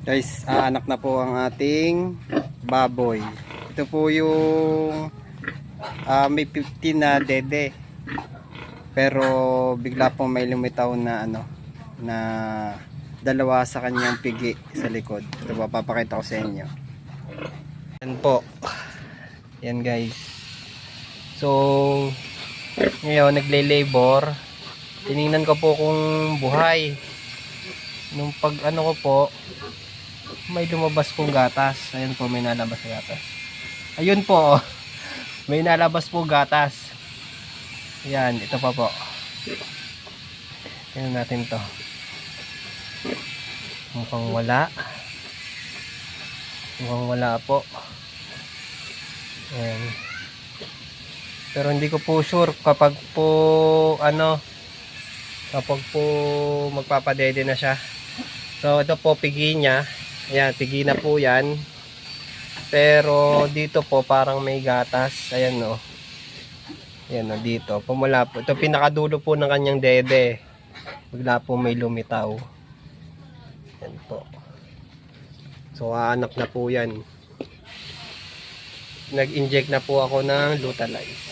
Guys, aanak na po ang ating baboy. Ito po yung may 15 na dede. Pero bigla po may lumitaw na na dalawa sa kanyang pigi sa likod. Ito po, papakita ko sa inyo. Yan po. Yan guys. So, ngayon nagle-labor. Tiningnan ko po kung buhay. Nung pag ko po, may lumabas pong gatas. Ayun po, may nalabas na gatas. Ayun po, oh. May nalabas po gatas. Yan, ito pa po. Tingnan natin to. Mukhang wala. Mukhang wala po. Ayan. Pero hindi ko po sure kapag po kapag po magpapadede na siya. So ito po pigi niya. Ayan, pigi na po yan. Pero dito po parang may gatas. Ayan o. Ayan o, dito. Pumula po. Ito pinakadulo po ng kanyang dede. Bigla po may lumitaw. Ayan po. So aanak na po yan. Nag-inject na po ako ng Lutalize.